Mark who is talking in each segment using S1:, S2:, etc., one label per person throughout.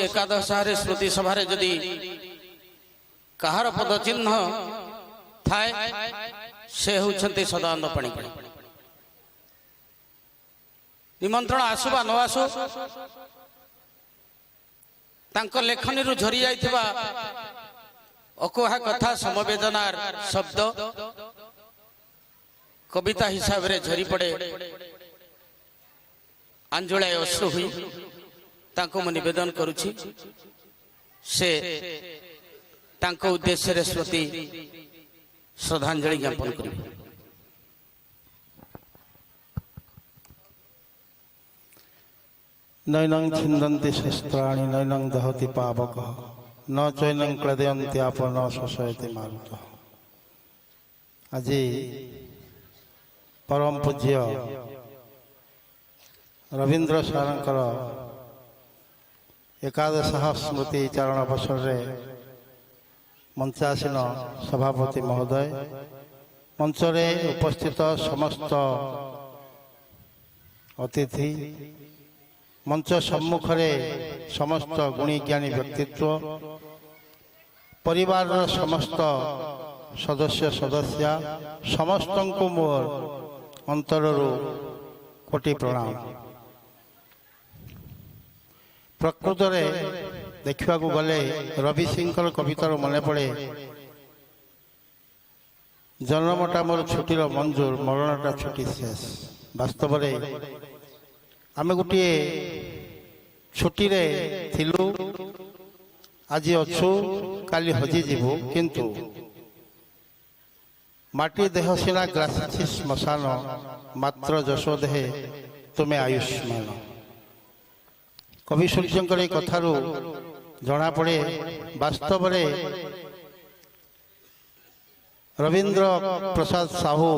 S1: एकादश स्मृति सभा जदि कहार पदचिन्ह थाए से होउछन्ति सदानंद पाणिग्राही। निमंत्रण आसु बा न आसु तांको लेखनी रु झरी जाइथिबा अकुहा कथा समवेदनार शब्द कविता हिसाब रे झरी पड़े आंजुलाय अश्रु हुई तांको मु निवेदन करुछि से तांको उद्देश्य रे स्मृति श्रद्धांजलि ज्ञापन करिबे।
S2: नैनं छिन्दन्ति शस्त्राणि नैनं दहति पावकः न चैनं क्लेदयन्ति आपो न शोषयति मारुतः। आज परम पूज्य रवींद्र सारंकर एकादश स्मृति चारण अवसर में मंचासीन सभापति महोदय मंचरे उपस्थित समस्त अतिथि मंच सम्मुखरे समस्त गुणी ज्ञानी व्यक्तित्व परिवार समस्त सदस्य सदस्या समस्त को मोर अंतरु कोटि प्रणाम। प्रकृत रे देखा गले रवि सिंह कवितार मन पड़े जन्मटा मोर छुटीर मंजूर मरणटा छुटी शेष। वास्तव में आम गोटे छुट्टी रे थिलु आज अच्छु काली हजिजु किंतु माटी देह सीना ग्रासी श्मशान मात्र जशो देहे तुम्हें आयुष्मान। कवि सूर्य कथारू जना पड़े वास्तव में रवींद्र प्रसाद साहू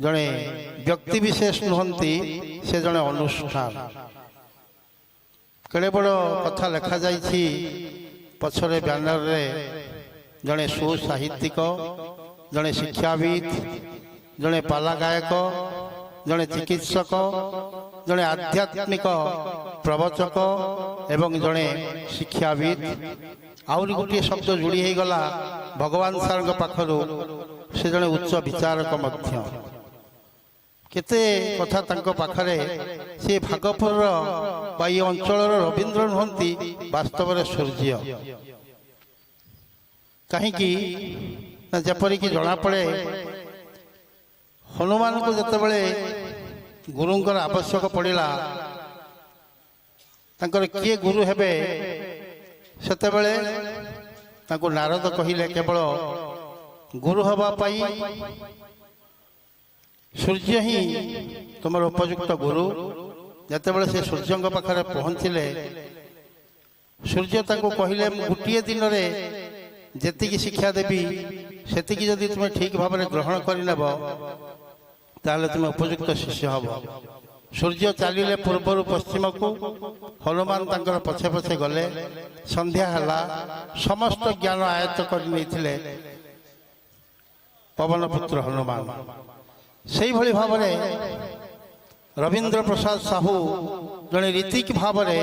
S2: जड़े व्यक्ति विशेष नुहंती से जड़े अनुष्ठान केड़े बड़ कथा लिखा जाइछि पछरे ब्यानर रे जड़े सुसाहित्यिक जड़े शिक्षाविद जड़े पाला गायक जड़े चिकित्सक जड़े आध्यात्मिक प्रवचक एवं जड़े शिक्षाविद आउरी गोटे शब्द जोड़ी हो गला भगवान सार पाखरु से जड़े उच्च विचारक मध्य केते कथा तांको पाखरे से भागपुर ये अंचल रवींद्र नुहंती वास्तव में सूर्य कहीं जपरिक जना पड़े हनुमान को जितेबाला गुरुंकर आवश्यक पड़ा तांकर किए गुरु हेबे सेतेबेले तांको नारद कहिले केवल गुरु हवा पाई सूर्य ही तुम उपयुक्त गुरु। जितेबाला से सूर्य पाखे पहुँचले सूर्य तांको कहिले गोटे दिन रे जेतिकी शिक्षा देवी सेतिकी जदि तुम्हें ठीक भाव में ग्रहण करनेब ताहले तुम्हें उपयुक्त शिष्य हब। सूर्य चलिले पूर्वर पश्चिम को हनुमान तांकर पछे पछे गले संध्या हला समस्त ज्ञान आयत्त कर पवन पुत्र हनुमान। से भली भाव में रवींद्र प्रसाद साहू जड़े रीतिक भाव में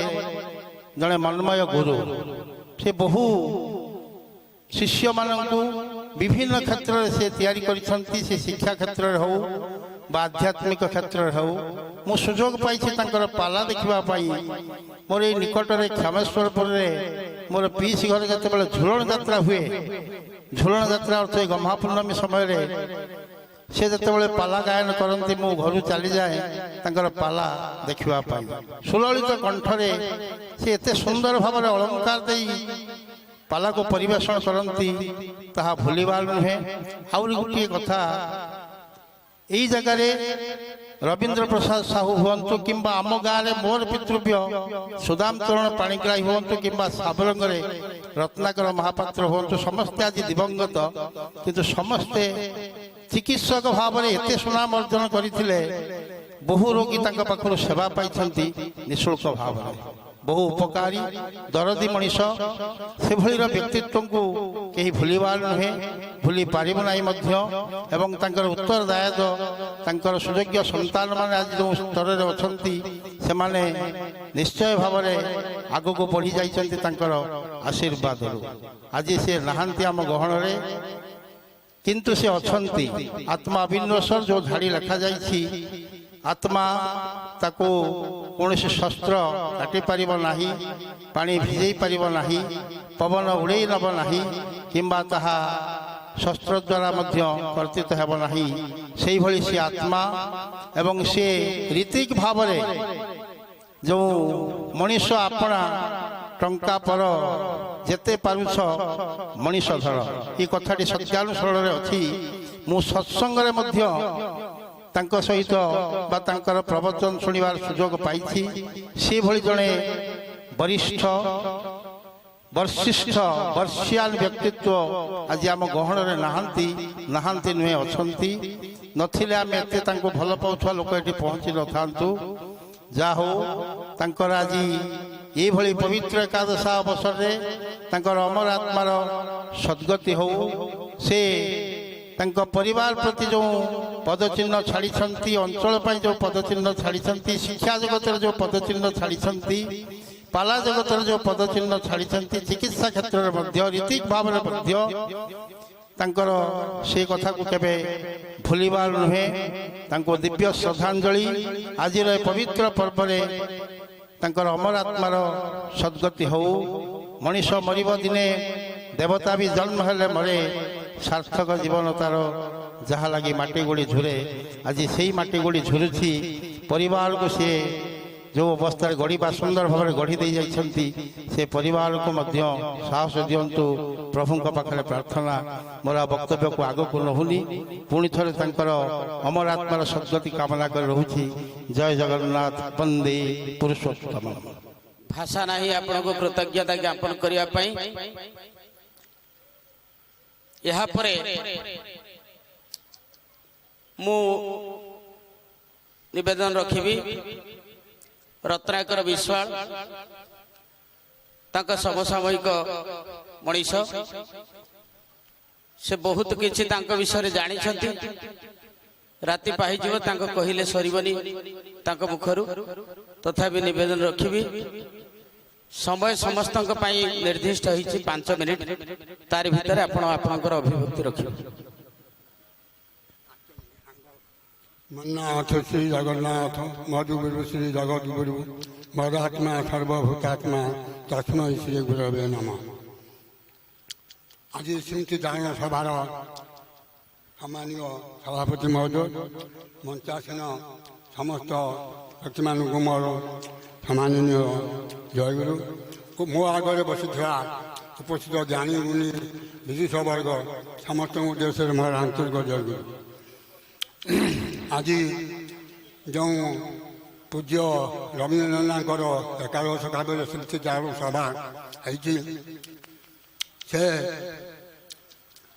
S2: जड़े मनमय गुरु से बहु शिष्य मानू विभिन्न क्षेत्र से तैयारी करिसंती से शिक्षा क्षेत्र हो बा आध्यात्मिक क्षेत्र हो मु सुजोग पाई पाला देखा मोर ये निकट में क्षमेश्वरपुर मोर पीसी घर जिते झुलन यात्रा हुए झुलन यात्रा अर्थ गम्हापूर्णमी समय से जिते पाला गायन करती मु घर चली जाए पाला देखा सुललित कंठरे से एत सुंदर भाव अलंकार दे पाला को परिवेषण करती ताहा भूलिबार नुहे। आउरी गोटे कथा यही जगार रवींद्र प्रसाद साहू हूँ कि आम गाँव मोर पितृव्य सुदाम चरण पाणिग्राही हूँ कि साबरंगे रत्नाकर महापात्र हूँ समस्ते आज दिवंगत किंतु समस्ते चिकित्सक भाव में एत सुनाम अर्जन करते बहु रोगी पाखर सेवा पाई निःशुल्क भाव ବହୁ ଉପକାରୀ ଦରଦୀ ମଣିଷ। ସେଭଳିର ବ୍ୟକ୍ତିତ୍ୱଙ୍କୁ କେହି ଭୁଲିବାର ନୁହେଁ, ଭୁଲି ପାରିବ ନାହିଁ ମଧ୍ୟ। ଏବଂ ତାଙ୍କର ଉତ୍ତରଦାୟିତ୍ୱ ତାଙ୍କର ସୁଯୋଗ୍ୟ ସନ୍ତାନମାନେ ଆଜି ଯେଉଁ ସ୍ତରରେ ଅଛନ୍ତି ସେମାନେ ନିଶ୍ଚୟ ଭାବରେ ଆଗକୁ ବଢ଼ି ଯାଇଛନ୍ତି ତାଙ୍କର ଆଶୀର୍ବାଦରୁ। ଆଜି ସେ ନାହାନ୍ତି ଆମ ଗହଣରେ, କିନ୍ତୁ ସେ ଅଛନ୍ତି। ଆତ୍ମା ଅବିନଶ୍ୱର ଯେଉଁ ଧାଡ଼ି ଲେଖାଯାଇଛି, ଆତ୍ମା ତାକୁ କୌଣସି ଶସ୍ତ୍ର କାଟିପାରିବ ନାହିଁ, ପାଣି ଭିଜେଇ ପାରିବ ନାହିଁ, ପବନ ଉଡ଼େଇ ନେବ ନାହିଁ, କିମ୍ବା ତାହା ଶସ୍ତ୍ର ଦ୍ୱାରା ମଧ୍ୟ କର୍ତ୍ତିତ ହେବ ନାହିଁ। ସେହିଭଳି ସେ ଆତ୍ମା। ଏବଂ ସେ ରୀତିକ ଭାବରେ ଯେଉଁ ମଣିଷ ଆପଣା ଟଙ୍କା ପର ଯେତେ ପାରୁଛ ମଣିଷ ଧର, ଏ କଥାଟି ସତ୍ୟାନୁସରଣରେ ଅଛି। ମୁଁ ସତ୍ସଙ୍ଗରେ ମଧ୍ୟ ତାଙ୍କ ସହିତ ବା ତାଙ୍କର ପ୍ରବଚନ ଶୁଣିବାର ସୁଯୋଗ ପାଇଛି। ସେଭଳି ଜଣେ ବରିଷ୍ଠ ବର୍ଷିୟାନ ବ୍ୟକ୍ତିତ୍ୱ ଆଜି ଆମ ଗହଣରେ ନାହାନ୍ତି ନୁହେଁ, ଅଛନ୍ତି। ନଥିଲେ ଆମେ ଏତେ ତାଙ୍କୁ ଭଲ ପାଉଥିବା ଲୋକ ଏଠି ପହଞ୍ଚି ନଥାନ୍ତୁ। ଯାହା ହଉ ତାଙ୍କର ଆଜି ଏଇଭଳି ପବିତ୍ର ଏକାଦଶା ଅବସରରେ ତାଙ୍କର ଅମର ଆତ୍ମାର ସଦ୍ଗତି ହଉ। ସେ ତାଙ୍କ ପରିବାର ପ୍ରତି ଯେଉଁ ପଦଚିହ୍ନ ଛାଡ଼ିଛନ୍ତି, ଅଞ୍ଚଳ ପାଇଁ ଯେଉଁ ପଦଚିହ୍ନ ଛାଡ଼ିଛନ୍ତି, ଶିକ୍ଷା ଜଗତରେ ଯେଉଁ ପଦଚିହ୍ନ ଛାଡ଼ିଛନ୍ତି, ପାଲା ଜଗତରେ ଯେଉଁ ପଦଚିହ୍ନ ଛାଡ଼ିଛନ୍ତି, ଚିକିତ୍ସା କ୍ଷେତ୍ରରେ ମଧ୍ୟ ରୀତିକ ଭାବରେ ମଧ୍ୟ ତାଙ୍କର ସେ କଥାକୁ କେବେ ଭୁଲିବାର ନୁହେଁ। ତାଙ୍କୁ ଦିବ୍ୟ ଶ୍ରଦ୍ଧାଞ୍ଜଳି। ଆଜିର ଏ ପବିତ୍ର ପର୍ବରେ ତାଙ୍କର ଅମର ଆତ୍ମାର ସଦ୍ଗତି ହଉ। ମଣିଷ ମରିବ ଦିନେ, ଦେବତା ବି ଜନ୍ମ ହେଲେ ମରେ, ସାର୍ଥକ ଜୀବନ ତାର ଯାହା ଲାଗି ମାଟି ଗୋଡ଼ି ଝୁରେ। ଆଜି ସେଇ ମାଟି ଗୋଡ଼ି ଝୁରୁଛି। ପରିବାରକୁ ସିଏ ଯେଉଁ ଅବସ୍ଥାରେ ଗଢ଼ିବା ସୁନ୍ଦର ଭାବରେ ଗଢ଼ି ଦେଇ ଯାଇଛନ୍ତି, ସେ ପରିବାରକୁ ମଧ୍ୟ ସାହସ ଦିଅନ୍ତୁ। ପ୍ରଭୁଙ୍କ ପାଖରେ ପ୍ରାର୍ଥନା। ମୋର ବକ୍ତବ୍ୟକୁ ଆଗକୁ ନହୁନି, ପୁଣି ଥରେ ତାଙ୍କର ଅମର ଆତ୍ମାର ସଦ୍ଗତି କାମନା କରି ରହୁଛି। ଜୟ ଜଗନ୍ନାଥ। ବନ୍ଦେ ପୁରୁଷୋତ୍ତମ।
S1: ଭାଷା ନାହିଁ ଆପଣଙ୍କୁ କୃତଜ୍ଞତା ଜ୍ଞାପନ କରିବା ପାଇଁ। ଏହାପରେ ମୁଁ ନିବେଦନ ରଖିବି ରତ୍ନାକର ବିଶ୍ୱାଳ, ତାଙ୍କ ସମସାମୟିକ ମଣିଷ। ସେ ବହୁତ କିଛି ତାଙ୍କ ବିଷୟରେ ଜାଣିଛନ୍ତି। ରାତି ପାହିଯିବ ତାଙ୍କ କହିଲେ ସରିବନି ତାଙ୍କ ମୁଖରୁ। ତଥାପି ନିବେଦନ ରଖିବି, ସମୟ ସମସ୍ତଙ୍କ ପାଇଁ ନିର୍ଦ୍ଦିଷ୍ଟ ହୋଇଛି 5 ମିନିଟ୍। ତାରି ଭିତରେ ଆପଣ ଆପଣଙ୍କର ଅଭିବ୍ୟକ୍ତି ରଖିବେ।
S3: मन्नाथ श्री जगन्नाथ मधुगुरु श्री जगद्गुरु मदात्मा सर्वभूतात्मा तस्मै श्री गुरवे नमः। आज स्मृति दान सभार सम्मानीय सभापति महोदय, मंचासीन समस्त व्यक्ति मानक मोर सम्माननीय जयगुरु, मो आगे बसी उपस्थित ज्ञानी गुणी विदुष वर्ग समस्त उद्देश्य मोर आंतरिक जयगुरु। आज जो पूज्य रवीन्द्रनाथ एकादश काव्य स्मृति चारु सभा से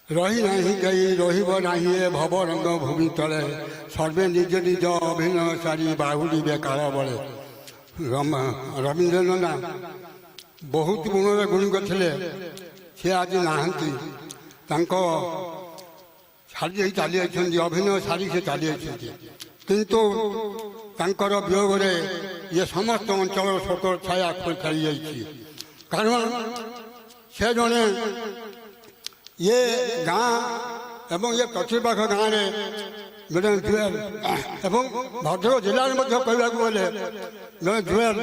S3: रही नहीं गई रहिब नहीं भव रंग भूमि तले सर्वे निज निज अभिनय सारी बाहुली बेकाल बड़े। रवीन्द्रनाथ बहुत गुण गुणिक थे, सी आज नहांती छाड़ी चली अभिनय सारी से चली किंतु तांकर वियोग ये समस्त अंचल शोक छाया चली जाइए। कारण से जड़े ये गाँ एवं ये कचीपाख गाँव में जड़े जुएल एवं भद्रक जिले में कहवाक गले जड़े जुएल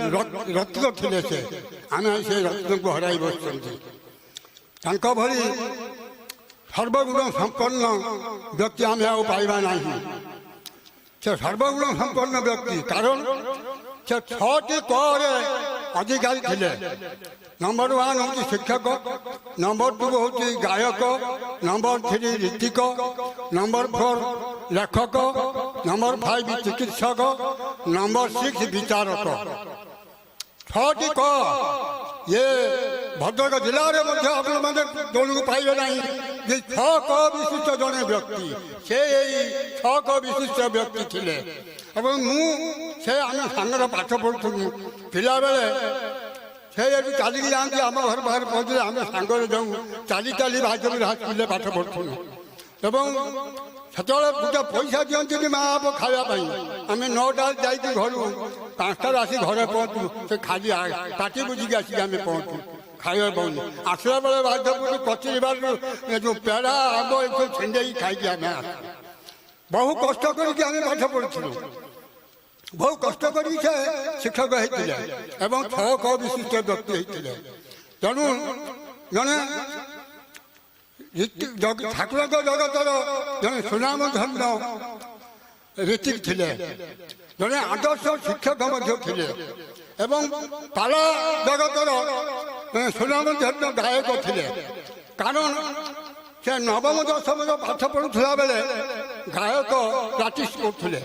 S3: रत्न थे से आम से रत्न को हर बस भली सर्वगुण संपन्न व्यक्ति आम पाइबा नहीं। से सर्वगुण संपन्न व्यक्ति कारण से 6टी क अधिकारी थे। नंबर 1 हूँ शिक्षक, नंबर 2 हूँ गायक, नंबर 3 ऋतिक, नंबर 4 लेखक, नंबर 5 चिकित्सक, नंबर 6 विचारक। 6टी क ये भद्रक जिले में दोनों को पाइबे नहीं। ये 6 क विशिष्ट जड़े व्यक्ति से 6 क विशिष्ट व्यक्ति थे। एवं मुझे आम सांगे पाठ पढ़ुलु पिला बेले ସେ ଏଠୁ ଚାଲିକି ଯାଆନ୍ତି ଆମ ଘର ପାଖରେ ପହଞ୍ଚିଲେ ଆମେ ସାଙ୍ଗରେ ଯାଉ ଚାଲି ଚାଲି ଭାଇଦେବୀ ସ୍କୁଲରେ ପାଠ ପଢ଼ୁଥିଲୁ। ଏବଂ ସେତେବେଳେ ଗୋଟେ ପଇସା ଦିଅନ୍ତିନି ମା ବାପ ଖାଇବା ପାଇଁ। ଆମେ 9ଟାରେ ଯାଇକି ଘରୁ 5ଟାରେ ଆସି ଘରେ ପହଞ୍ଚୁ। ସେ ଖାଲି ପାଟି ବୁଝିକି ଆସିକି ଆମେ ପହଞ୍ଚୁ ଖାଇବା ପାଉନି। ଆସିଲା ବେଳେ ଭାଇଦେବୀରୁ କଚେରୀ ବାଡ଼ିରୁ ଯେଉଁ ପେଡ଼ା ଆମ୍ବ ଏସବୁ ଛିଣ୍ଡେଇକି ଖାଇକି ଆମେ ଆସୁ। ବହୁ କଷ୍ଟ କରିକି ଆମେ ପାଠ ପଢ଼ୁଥିଲୁ। ବହୁ କଷ୍ଟ କରିକି ସେ ଶିକ୍ଷକ ହେଇଥିଲେ ଏବଂ 6 କ ବିଶିଷ୍ଟ ବ୍ୟକ୍ତି ହେଇଥିଲେ। ତେଣୁ ଜଣେ ଠାକୁରଙ୍କ ଜଗତର ଜଣେ ସୁନାମ ଧନ୍ୟ ରୀତିକ୍ ଥିଲେ, ଜଣେ ଆଦର୍ଶ ଶିକ୍ଷକ ମଧ୍ୟ ଥିଲେ ଏବଂ ପାଲା ଜଗତର ସୁନାମ ଧନ୍ୟ ଗାୟକ ଥିଲେ। କାରଣ ସେ ନବମ ଦଶମର ପାଠ ପଢ଼ୁଥିଲା ବେଳେ ଗାୟକ ପ୍ରାକ୍ଟିସ୍ କରୁଥିଲେ।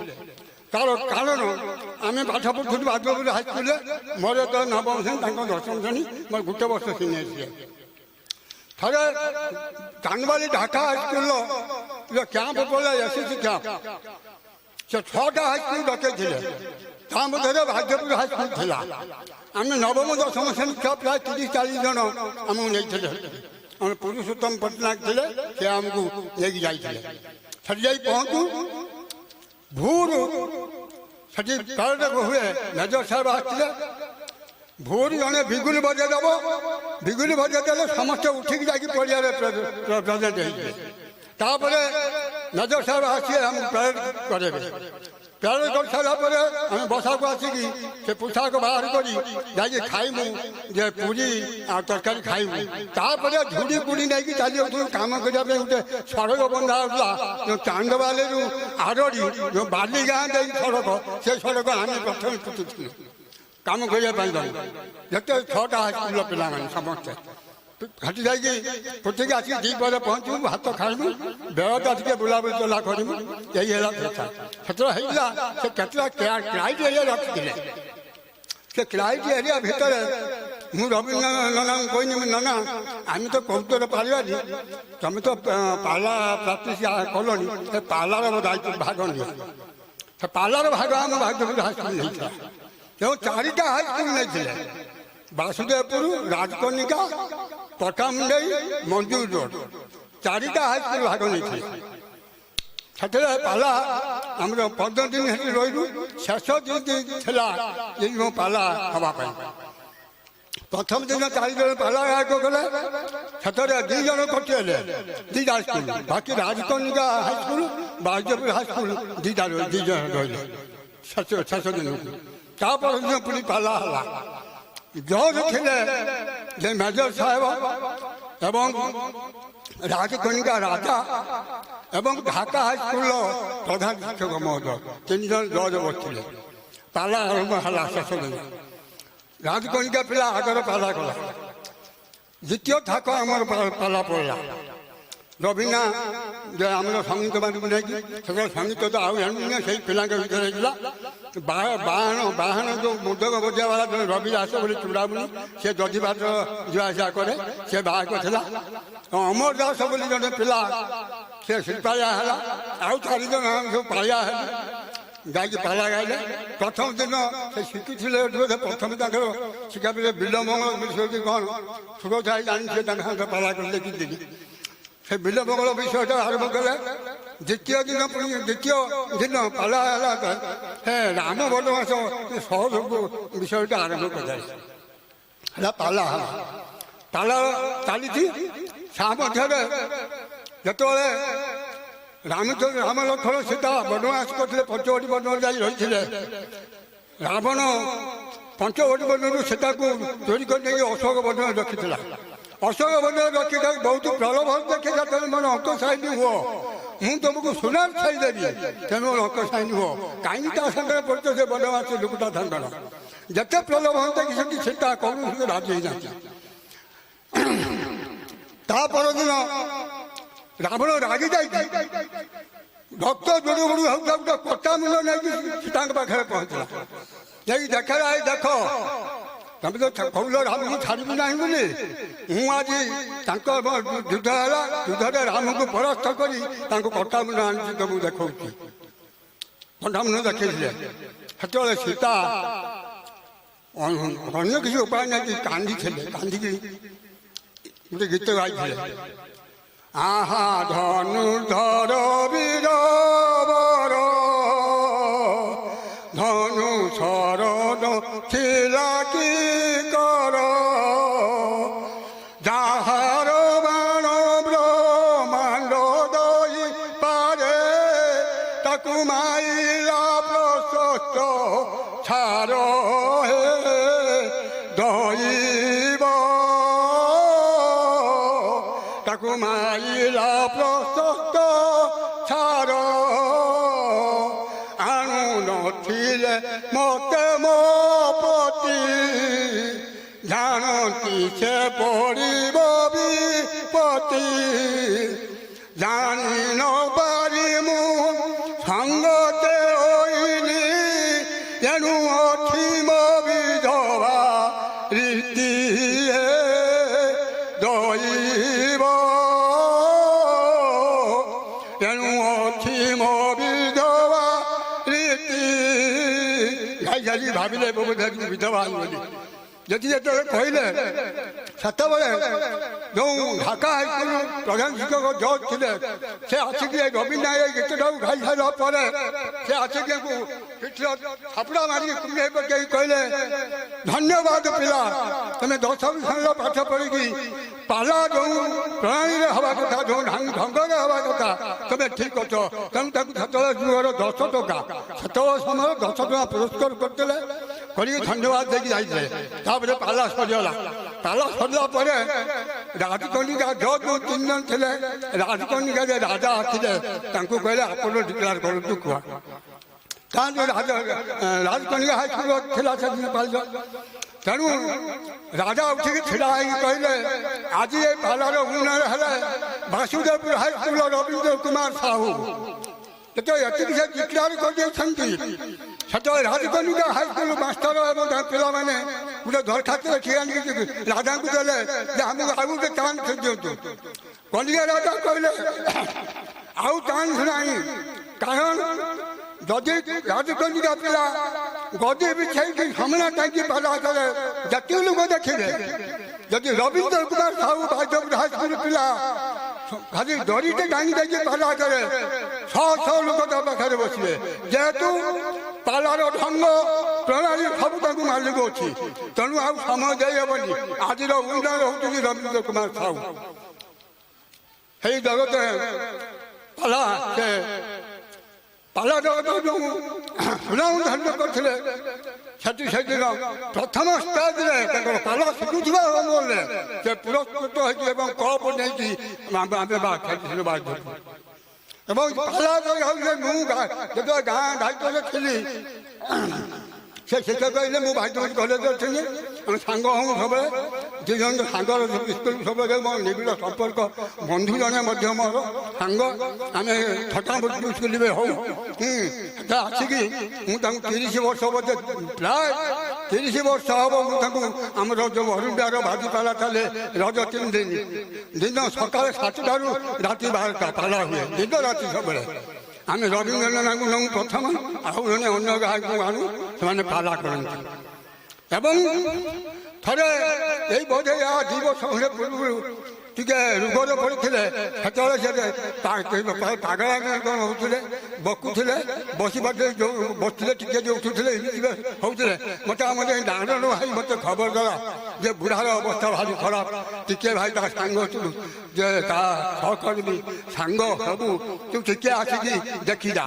S3: ତାର କାରଣ ଆମେ ପାଠ ପଢ଼ୁଥିଲୁ ବାଦପୁର ହାଇସ୍କୁଲରେ। ମୋର ତ ନବମ ଶ୍ରେଣୀ, ତାଙ୍କ 10ମ ଶ୍ରେଣୀ, ମୋର ଗୋଟେ ବର୍ଷ ସିନିୟର ଥିଲେ। ଥରେ ଚାନ୍ଦବାଲି ଢାକା ହାଇସ୍କୁଲର କ୍ୟାମ୍ପ ପଡ଼ିଲା, SSC କ୍ୟାମ୍ପ। ସେ 6ଟା ହାଇସ୍କୁଲ ଡକେଇଥିଲେ, ତା ମଧ୍ୟରେ ବାଦପୁର ହାଇସ୍କୁଲ ଥିଲା। ଆମେ ନବମ 10ମ ଶ୍ରେଣୀ ଛୁଆ ପ୍ରାୟ 30-40 ଜଣ ଆମକୁ ନେଇଥିଲେ। ଆମର ପୁରୁଷୋତ୍ତମ ପଟ୍ଟନାୟକ ଥିଲେ, ସେ ଆମକୁ ନେଇକି ଯାଇଥିଲେ। ସେଠି ଯାଇ ପହଞ୍ଚୁ ଭୋରୁ ସେଠି ପ୍ୟାରେଡ୍ ହୁଏ। ମେଜର ସାହେବ ଆସିଥିଲେ। ଭୋରୁ ଜଣେ ବିଗୁଲି ବଜେଇ ଦେବ, ବିଗୁଲି ବଜେଇ ଦେଲେ ସମସ୍ତେ ଉଠିକି ଯାଇକି ପଡ଼ିଆରେ ପ୍ରେଜେଣ୍ଟ ହେଇଯିବେ। ତାପରେ ମେଜର ସାହେବ ଆସିବେ, ଆମକୁ ପ୍ୟାରେଡ୍ କରାଇବେ। ପ୍ୟାରେଡ୍ କରିସାରିଲା ପରେ ଆମେ ବସାକୁ ଆସିକି ସେ ପୋଷାକ ବାହାର କରି ଯାଇକି ଖାଇମୁ, ଯେ ପୁରୀ ଆଉ ତରକାରୀ ଖାଇମୁ। ତାପରେ ଝୁଡ଼ି ପୁଡ଼ି ନେଇକି ଚାଲି ଯାଉଥିଲୁ କାମ କରିବା ପାଇଁ। ଗୋଟେ ସଡ଼କ ବନ୍ଧା ହେଉଥିଲା ଯେଉଁ ଚାନ୍ଦବାଲିରୁ ଆରଡ଼ି ଯେଉଁ ବାଲି ଗାଁ ଦେଇ ସଡ଼କ, ସେ ସଡ଼କ ଆମେ ପ୍ରଥମେ ପୁତୁଥିଲୁ କାମ କରିବା ପାଇଁ ଯାଉ। ଯେତେ 6ଟା ହାଇସ୍କୁଲର ପିଲାମାନେ ସମସ୍ତେ ସେଠି ଯାଇକି ପୁତିକି ଆସିକି 2 ପରେ ପହଞ୍ଚିବୁ, ଭାତ ଖାଇବୁ, ବେଳଟା ଟିକେ ବୁଲାବୁଲି ଚଲା କରିବୁ। ଏଇ ହେଲା କଥା। ସେତେବେଳେ ହେଇଥିଲା ସେ କେତେଟା କ୍ଲାଇଟ୍ ଏରିଆ ରଖିଥିଲେ। ସେ କ୍ଲାଇଟ୍ ଏରିଆ ଭିତରେ ମୁଁ ରବୀନ୍ଦ୍ର ନନାଙ୍କୁ କହିନି, ନନା ଆମେ ତ କମ୍ପ୍ୟୁଟର ପାରିବାନି, ତମେ ତ ପାଲା ପ୍ରାକ୍ଟିସ୍ କଲଣି, ସେ ପାଲାର ଦାୟିତ୍ୱ ଭାଗ ନିଅ। ସେ ପାଲାର ଭାଗ ଆମ ଭାଗବତ ହାଇସ୍କୁଲ ନେଇଥିଲା। ତେଣୁ 4ଟା ହାଇସ୍କୁଲ ନେଇଥିଲେ, ବାସୁଦେବପୁର, ରାଜକନିକା, ପଟାମୁଣ୍ଡେଇ, ମଞ୍ଜୁର ରୋଡ। 4ଟା ହାଇସ୍କୁଲ ଭାଗ ନେଇଥିଲେ। ସେଠାରେ ପାଲା ଆମର 15 ଦିନ ସେଠି ରହିଲୁ। ଶେଷ ଦିନ ଥିଲା ଏଇ ମୋ ପାଲା ହେବା ପାଇଁ। ପ୍ରଥମ ଦିନ 4 ଜଣ ପାଲା ଗାୟକ ଗଲେ। ସେଠାରେ 2 ଜଣ କଟିଗଲେ, 2ଟା ହାଇସ୍କୁଲ। ବାକି ରାଜକନିକା ହାଇସ୍କୁଲ, ବାସୁଦେବପୁର ହାଇସ୍କୁଲ 2 ଜଣ ରହିଲେ ଶେଷ ଦିନକୁ। ତାପର ଦିନ ପୁଣି ପାଲା ହେଲା। ଜଜ୍ ଥିଲେ ଯେ ମେଜର ସାହେବ ଏବଂ ରାଜକନିକା ରାଜା ଏବଂ ଢାକା ହାଇସ୍କୁଲର ପ୍ରଧାନ ଶିକ୍ଷକ ମହୋଦୟ 3 ଜଣ ଜଜ୍ ବସିଥିଲେ। ପାଲା ଆରମ୍ଭ ହେଲା ଶେଷ ଦିନ। ରାଜକନିକା ପିଲା ଆଗରେ ପାଲା କଲା। ଦ୍ୱିତୀୟ ଥାକ ଆମର ପାଲା ପଡ଼ିଲା। ରବୀନା ଯେ ଆମର ସଙ୍ଗୀତ ମାନଙ୍କୁ ନେଇକି, ସେତେବେଳେ ସଙ୍ଗୀତ ତ ଆଉ ଜାଣିନି, ସେଇ ପିଲାଙ୍କ ଭିତରେ ହେଇଥିଲା। ବାହନ ଯେଉଁ ମୁଦକ ବଜାଇବାଲା ଜଣେ ରବି ଦାସ ବୋଲି ଚୁଡ଼ାମୁଣି, ସେ ଦଧିବାଟ ଯିବା ଆସିବା କରେ, ସେ ବାହାକ ଥିଲା। ଅମର ଦାସ ବୋଲି ଜଣେ ପିଲା, ସେ ଶିଳ୍ପାଳିଆ ହେଲା। ଆଉ 4 ଜଣ ସବୁ ପାଳିଆ ହେଲେ, ଯାଇକି ପାଲା ଗାଇଲେ। ପ୍ରଥମ ଦିନ ସେ ଶିଖିଥିଲେ, ପ୍ରଥମେ ତାଙ୍କର ଶିଖାଇଥିଲେ ବିଲମଙ୍ଗଳ ବିଷୟ କ'ଣ ସୁରକ୍ଷା ଜାଣି, ସେ ତାଙ୍କ ସାଙ୍ଗେ ପାଲା କରି ଦେଖିଥିଲି। ସେ ବିଲମଙ୍ଗଳ ବିଷୟଟା ଆରମ୍ଭ କଲେ। ଦ୍ୱିତୀୟ ଦିନ ପାଲା ହେଲା, ସେ ରାମ ବନବାସ ସହଯୋଗ ବିଷୟଟା ଆରମ୍ଭ କଲେ। ହେଲା ପାଲା ହେଲା। ପାଲା ଚାଲିଛି। ତା ମଧ୍ୟରେ ଯେତେବେଳେ ରାମ ଲକ୍ଷ୍ମଣ ସୀତା ବନବାସ କରିଥିଲେ, ପଞ୍ଚବଟୀ ବନରେ ଯାଇ ରହିଥିଲେ, ରାବଣ ପଞ୍ଚବଟୀ ବନରୁ ସୀତାକୁ ଚୋରି କରି ନେଇ ଅଶୋକ ବନରେ ରଖିଥିଲା। ଅଶୋକ ବନରେ ରଖି ବହୁତ ପ୍ରଲୋଭନ ଦେଖିଲା, ତେଣୁ ମୋର ଅଙ୍କ ସାଇନି ହୁଅ, ମୁଁ ତୁମକୁ ସୁନାର ଛାଇଦେବି, ତେଣୁ ମୋର ଅଙ୍କ ସାଇନି ହୁଅ। କାହିଁକି ତା ସାଙ୍ଗରେ ପଡ଼ିଛ ସେ ବନବାସ ଲୋକଟା ଧାଙ୍ଗଣ। ଯେତେ ପ୍ରଲୋଭନ ଦେଖିଛନ୍ତି ସୀତା କୌଣସି ରାଜି ହେଇନାହାନ୍ତି। ତା ପରଦିନ ରାବଣ ରାଗି ଯାଇଛି, ଭକ୍ତ ଯୋଡ଼ୁ ଗୋଡ଼ୁ ହେଉଥିଲା, ଗୋଟେ କଟା ମୂଳ ନେଇକି ସୀତାଙ୍କ ପାଖରେ ପହଞ୍ଚିଲା। ଯାଇକି ଦେଖ ତମେ ତ କହୁଛ ରାମକୁ ଛାଡ଼ିବି ନାହିଁ ବୋଲି, ମୁଁ ଆଜି ତାଙ୍କ ଯୁଦ୍ଧ ହେଲା, ଯୁଦ୍ଧରେ ରାମକୁ ପରାସ୍ତ କରି ତାଙ୍କୁ କଟାମୁଣ୍ଡ ଆଣିଛି, ତମକୁ ଦେଖାଉଛି। କଟାମୁଣ୍ଡ ଦେଖେଇଥିଲେ। ସେତେବେଳେ ସୀତା ଅନ୍ୟ କିଛି ଉପାୟ ନାହିଁ କାନ୍ଦିଥିଲେ କାନ୍ଦିକି ଗୋଟେ ଗୀତ ଗାଇଥିଲେ ଆହା ଧନୁର୍ଦ୍ଧର ବୀର ବର ଧନୁ ଶରଦ ଥିଲା କି କର ଯାହାର ବାଣ ବ୍ରହ୍ମାଣ୍ଡ ଦଇ ପାରେ ତାକୁ ମାଇଲା ପ୍ରଶସ୍ତ ଛାର ହେ ଦଇବ ତାକୁ ମାଇଲା ପ୍ରଶସ୍ତ ଛାର ଆଣୁ ନଥିଲେ ମତେ ମୋ ପତି ଜାଣନ୍ତି ସେ ପଡ଼ିବ ବିପତ୍ତି ଜାଣି ନ ପାରି ମୁଁ ସଙ୍ଗତେ ହୋଇନି ଏଣୁ ଅଛି ମୋ ବିଧବା ରୀତି ଦଇବ ଏଣୁ ଅଛି ମୋ ବିଧବା ରୀତି ଗାଇ ଭାବିଲେ ବିଧବା ବୋଲି ଯଦି ଯେତେବେଳେ କହିଲେ ସେତେବେଳେ ଯେଉଁ ଢାକା ହାଇସ୍କୁଲ ପ୍ରଧାନ ଶିକ୍ଷକ ଜଜ୍ ଥିଲେ ସେ ଆସିକି ରବୀନ୍ଦ୍ର ନାୟକ ଗୀତଟାକୁ ଗାଇ ସାରିଲା ପରେ ସେ ଆସିକି ପିଠିର ଥାପୁଡ଼ା ମାରିକି କୁଣ୍ଡେଇ ପକେଇ କହିଲେ ଧନ୍ୟବାଦ ପିଲା ତମେ 10 ଶ୍ରେଣୀର ପାଠ ପଢ଼ିକି ପାଲା ଯେଉଁ ପ୍ରଣାଳୀରେ ହେବା କଥା ଯେଉଁ ଢଙ୍ଗରେ ହେବା କଥା ତମେ ଠିକ୍ ଅଛ ତେଣୁ ତାକୁ ସେତେବେଳେ ଯୁଗର 10 ଟଙ୍କା ସେତେବେଳେ ସମୟରେ 10 ଟଙ୍କା ପୁରସ୍କାର କରିଦେଲେ କରିକି ଧନ୍ୟବାଦ ଦେଇକି ଯାଇଥିଲେ ତାପରେ ପାଲା ସରିଗଲା ପାଲା ସରିଲା ପରେ ରାଜକନିକା ଜଜ୍ ଯେଉଁ 3 ଜଣ ଥିଲେ ରାଜକନିକାରେ ରାଜା ଆସିଲେ ତାଙ୍କୁ କହିଲେ ଆପଣ ଡିକ୍ଲାର କରନ୍ତୁ କୁହ କାରଣ ରାଜକନିକା ହାଇସ୍କୁଲ ଥିଲା ସେଦିନ ପାଲିତ ତେଣୁ ରାଜା ଉଠିକି ଛିଡ଼ା ହେଇକି କହିଲେ ଆଜି ଏ ପାଲାର ଉନ୍ନୟନ ହେଲେ ବାସୁଦେବପୁର ହାଇସ୍କୁଲର ରବୀନ୍ଦ୍ର କୁମାର ସାହୁ ଯେତେବେଳେ ଏତିକି ସେ ଡିକ୍ଲାର କରିଦେଇଛନ୍ତି ସେତେବେଳେ ରାଜକନିକା ହାଇସ୍କୁଲ ମାଷ୍ଟର ଏବଂ ତାଙ୍କ ପିଲାମାନେ ଗୋଟେ ଦରଖାସ୍ତ ଲେଖି ଆଣିକି ରାଜାଙ୍କୁ ଦେଲେ ଯେ ଆମକୁ ଆଉ ଗୋଟେ ଚାନ୍ସ ଦିଅନ୍ତୁ କନିକା ରାଜା କହିଲେ ଆଉ ଚାନ୍ସ ନାହିଁ କାରଣ ଯଦି ରାଜକନିକା ପିଲା ଗଦି ବିଛେଇକି ସାମନା ଟାଇକି ପାଲା କଲେ ଜାତୀୟ ଲୋକ ଦେଖିଲେ ଯଦି ରବୀନ୍ଦ୍ର କୁମାର ସାହୁ ବାସୁଦେବପୁର ହାଇସ୍କୁଲ ପିଲା ଖାଲି ଦରିଟେ ଡାଙ୍ଗି ଦେଇକି ପାଲା କରେ 100 ଲୋକ ତା ପାଖରେ ବସିବେ ଯେହେତୁ ପାଲାର ଢଙ୍ଗ ପ୍ରଣାଳୀ ସବୁ ତାଙ୍କୁ ମାଲିକ ଅଛି ତେଣୁ ଆଉ ସମୟ ଦେଇହେବନି ଆଜିର ଉନ୍ନୟନ ହେଉଛନ୍ତି ରବୀନ୍ଦ୍ର କୁମାର ସାହୁ ସେଇ ଜଗତରେ ପାଲା ସେ ପାଲା ଜଗତ ଯେଉଁ ସୁନାମ ଧାର୍ଯ୍ୟ କରିଥିଲେ ସେଠି ସେଦିନ ପ୍ରଥମ ଷ୍ଟେଜରେ ତାଙ୍କର ପାଲା ଶିଖୁଥିବା ସମୟରେ ସେ ପୁରସ୍କୃତ ହେଇଛି ଏବଂ କପ୍ ନେଇକି ଆମେ ଖେଳିଥିଲୁ ଏବଂ ପାଲା ମୁଁ ଯେତେବେଳେ ଗାଁ ଦାୟିତ୍ୱରେ ଥିଲି ସେ ଶିକ୍ଷକ କହିଲେ ମୁଁ ଭାଇଜଗତ କଲେଜରେ ଥିଲି ଆମେ ସାଙ୍ଗ ହଉ ସବୁବେଳେ 2 ଜଣ ସାଙ୍ଗର ସ୍କୁଲ ସବୁବେଳେ ମୋ ନିବିଡ଼ ସମ୍ପର୍କ ବନ୍ଧୁ ଜଣେ ମଧ୍ୟ ମୋର ସାଙ୍ଗ ଆମେ ଥଟ୍ଟା ସ୍କୁଲରେ ହଉ ଆସିକି ମୁଁ ତାଙ୍କୁ 30 ବର୍ଷ ବୋଧେ ପ୍ରାୟ 30 ବର୍ଷ ହେବ ମୁଁ ତାଙ୍କୁ ଆମର ଯେଉଁ ଅରୁଣ୍ଡାର ଭାଜିପାଲା ଚାଲେ ରଜ 3 ଦିନ ଦିନ ସକାଳେ 7ଟାରୁ ରାତି 12ଟା ପାଲା ହୁଏ ଦିନ ରାତି ସବୁବେଳେ ଆମେ ରବୀନ୍ଦ୍ରନାଥଙ୍କୁ ନେଉ ପ୍ରଥମ ଆଉ ଜଣେ ଅନ୍ୟ ଗାଁକୁ ଆଣୁ ସେମାନେ ପାଲା କରନ୍ତି ଏବଂ ଥରେ ଏଇ ବୋଧେ 2 ବର୍ଷ ଖଣ୍ଡେ ପୂର୍ବରୁ ଟିକେ ରୋଗରେ ପଡ଼ିଥିଲେ ସେତେବେଳେ ସେ ପାଗଳା କ'ଣ ହେଉଥିଲେ ବକୁଥିଲେ ବସିବାଟେ ଯେଉଁ ବସିଥିଲେ ଟିକେ ଯେଉଁ ଉଠୁଥିଲେ ହେଉଥିଲେ ମୋତେ ଆମର ନାରାୟଣ ଭାଇ ମୋତେ ଖବର ଦେଲା ଯେ ବୁଢ଼ାର ଅବସ୍ଥା ଭାରି ଖରାପ ଟିକେ ଭାଇ ତା ସାଙ୍ଗ ଯେ ତା ସହକର୍ମୀ ସାଙ୍ଗ ସବୁ ତୁ ଟିକେ ଆସିକି ଦେଖିଯା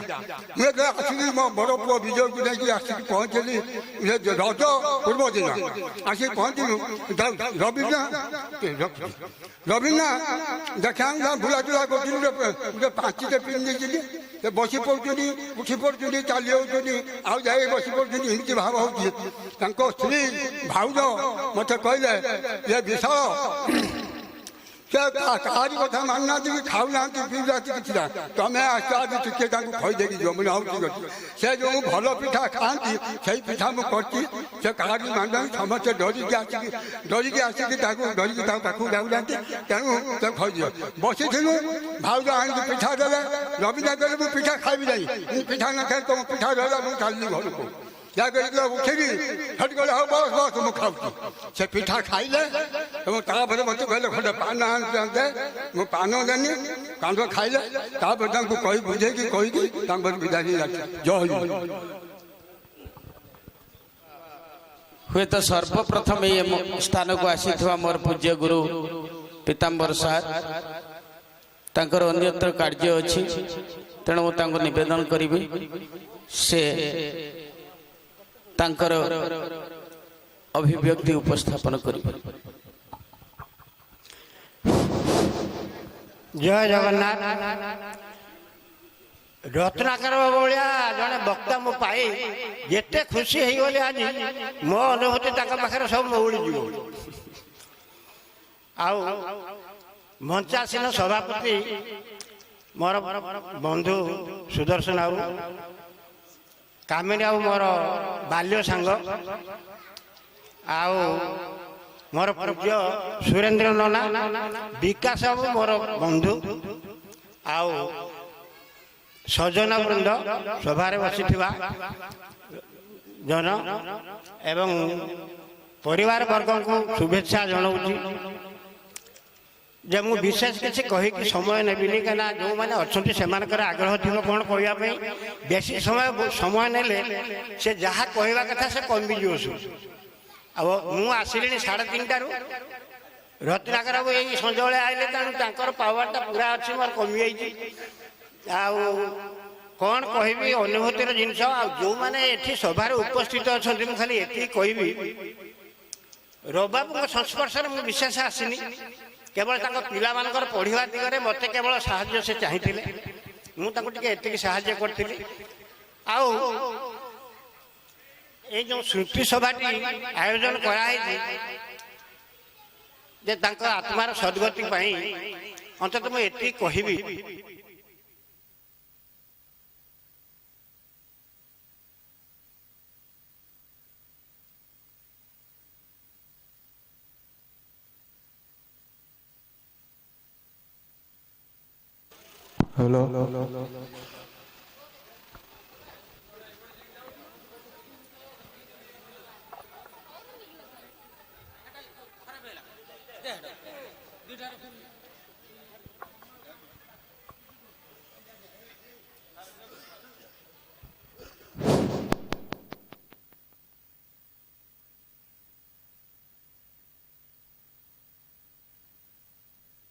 S3: ମୁଁ ଆସିକି ମୋ ବଡ଼ ପୁଅ ବିଜୟକୁ ନେଇକି ଆସିକି ପହଞ୍ଚିଲି ରଜ ପୂର୍ବ ଦିନ ଆସିକି ପହଞ୍ଚିଲୁ ରବୀନ୍ଦ୍ର ଦେଖା ବୁଲାଚୁଲା କରୁଛନ୍ତି ଗୋଟେ 5ଟେ ପିନ୍ଧିଛନ୍ତି ସେ ବସି ପଡ଼ୁଛନ୍ତି ଉଠି ପଡ଼ୁଛନ୍ତି ଚାଲି ଯାଉଛନ୍ତି ଆଉ ଯାଇ ବସି ପଡ଼ୁଛନ୍ତି ଏମିତି ଭାବ ହେଉଛି ତାଙ୍କ ସ୍ତ୍ରୀ ଭାଉଜ ମୋତେ କହିଲେ ଏ ବିଶାଳ ସେ କାହାରି କଥା ମାନୁନାହାନ୍ତି କି ଖାଉନାହାନ୍ତି ପିଉନାହାନ୍ତି କିଛି ନା ତମେ ଆସ ଆଜି ଟିକେ ତାଙ୍କୁ କହିଦେଇକି ଯିବ ମୁଁ ହଉ ଠିକ୍ ଅଛି ସେ ଯେଉଁ ଭଲ ପିଠା ଖାଆନ୍ତି ସେଇ ପିଠା ମୁଁ କରିଛି ସେ କାହାରି ମାନୁନାହାନ୍ତି ସମସ୍ତେ ଡରିକି ଆସିକି ତାକୁ ପାଖକୁ ଯାଉନାହାନ୍ତି ତେଣୁ ତାକୁ କହିଦିଅ ବସିଥିଲୁ ଭାଉଜ ଆଣିକି ପିଠା ଦେଲେ ରବୀନ୍ଦ୍ର କହିଲେ ମୁଁ ପିଠା ଖାଇବି ନାହିଁ ମୁଁ ପିଠା ନ ଖାଇ ତମ ପିଠା ଦେଲେ ମୁଁ ଚାଲିଲି ଘରକୁ ଯା କରିକି ଉଠିକି ସେଠି କହିଲେ ହଉ ବସ୍ ବସ୍ ମୁଁ ଖାଉଛି। ସେ ପିଠା ଖାଇଲେ ଏବଂ ତାପରେ ମୋତେ କହିଲେ ଖଣ୍ଡେ ପାନ ଆଣିତେ, ମୁଁ ପାନ ଦେନି, କାନ୍ଦ ଖାଇଲେ। ତାପରେ ତାଙ୍କୁ କହି ବୁଝେଇକି କହିକି ତାଙ୍କର ବିଦାୟ ଜୟ।
S1: ହୁଏତ ସର୍ବପ୍ରଥମେ ଏ ସ୍ଥାନକୁ ଆସିଥିବା ମୋର ପୂଜ୍ୟ ଗୁରୁ ପୀତାମ୍ବର ସାର୍, ତାଙ୍କର ଅନ୍ୟତ୍ର କାର୍ଯ୍ୟ ଅଛି, ତେଣୁ ମୁଁ ତାଙ୍କୁ ନିବେଦନ କରିବି ସେ ତାଙ୍କର ଅଭିବ୍ୟକ୍ତି ଉପସ୍ଥାପନ କରିବେ।
S4: ଜୟ ଜଗନ୍ନାଥ। ରତ୍ନାକର ଭଳିଆ ଜଣେ ବକ୍ତା ମୁଁ ପାଇ ଯେତେ ଖୁସି ହେଇଗଲି ଆଜି, ମୋ ଅନୁଭୂତି ତାଙ୍କ ପାଖରେ ସବୁ ମଉଳିଯିବ। ଆଉ ମଞ୍ଚାସୀନ ସଭାପତି ମୋର ବନ୍ଧୁ ସୁଦର୍ଶନ ବାବୁ, କାମିନୀ ବାବୁ ମୋର ବାଲ୍ୟ ସାଙ୍ଗ, ଆଉ ମୋର ପୂଜ୍ୟ ସୁରେନ୍ଦ୍ର ନନା, ବିକାଶ ବାବୁ ମୋର ବନ୍ଧୁ, ଆଉ ସଜନ ବୃନ୍ଦ, ସଭାରେ ବସିଥିବା ଜନ ଏବଂ ପରିବାର ବର୍ଗଙ୍କୁ ଶୁଭେଚ୍ଛା ଜଣାଉଛି। ଯେ ମୁଁ ବିଶେଷ କିଛି କହିକି ସମୟ ନେବିନି, କାହିଁକିନା ଯେଉଁମାନେ ଅଛନ୍ତି ସେମାନଙ୍କର ଆଗ୍ରହ ଥିବ କ'ଣ କହିବା ପାଇଁ। ବେଶୀ ସମୟ ନେଲେ ସେ ଯାହା କହିବା କଥା ସେ କମିଯିବ ସବୁ। ଆଉ ମୁଁ ଆସିଲିଣି 3:30ଟାରୁ। ରତ୍ନାକର ବାବୁ ଏଇ ସଞ୍ଜବେଳେ ଆଇଲେ, ତେଣୁ ତାଙ୍କର ପାୱାରଟା ପୁରା ଅଛି, ମୋର କମିଯାଇଛି। ଆଉ କ'ଣ କହିବି, ଅନୁଭୂତିର ଜିନିଷ। ଆଉ ଯେଉଁମାନେ ଏଠି ସଭାରେ ଉପସ୍ଥିତ ଅଛନ୍ତି, ମୁଁ ଖାଲି ଏତିକି କହିବି, ରବାବୁଙ୍କ ସଂସ୍ପର୍ଶରେ ମୁଁ ବିଶେଷ ଆସିନି। କେବଳ ତାଙ୍କ ପିଲାମାନଙ୍କର ପଢ଼ିବା ଦିଗରେ ମୋତେ କେବଳ ସାହାଯ୍ୟ ସେ ଚାହିଁଥିଲେ, ମୁଁ ତାଙ୍କୁ ଟିକେ ଏତିକି ସାହାଯ୍ୟ କରିଥିଲି। ଆଉ ଏଇ ଯେଉଁ ସ୍ମୃତି ସଭାଟି ଆୟୋଜନ କରାହେଇଛି, ଯେ ତାଙ୍କ ଆତ୍ମାର ସଦ୍ଗତି ପାଇଁ ଅନ୍ତତଃ ମୁଁ ଏତିକି କହିବି,
S5: हेलो